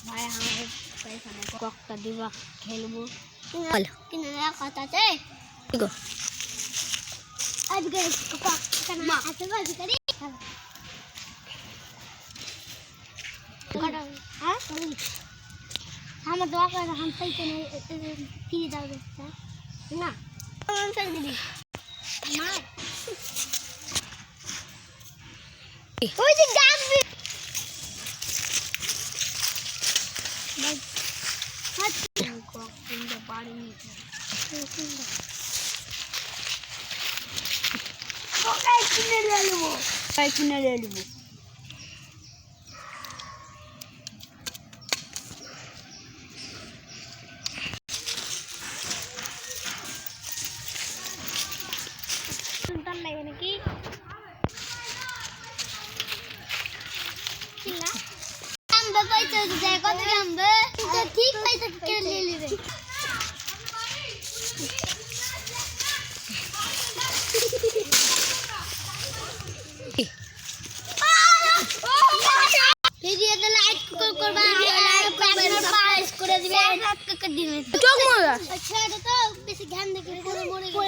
ভাই আমাদের এখানে ককটা দিবা খেলবো বল কিনা কথা আছে গো আজকে ককটা না আছে বাজ করি হ্যাঁ हम दवा कर हम सही से नहीं पी दाव देता ना हम सही दीदी मार ओए जी गाग भी बस हाथ को इन द बाड़ी में ओ काय किने ले लो লাগে নাকি কিলা আমবে পাইতে যায় কত আমবে তো ঠিক পাইতে কে ले लेबे ভিডিও তে লাইক করবা লাইক করবা পাস করে দিবেন कर दिबे टोक मोरा अच्छा तो बेसी ध्यान दे के मरे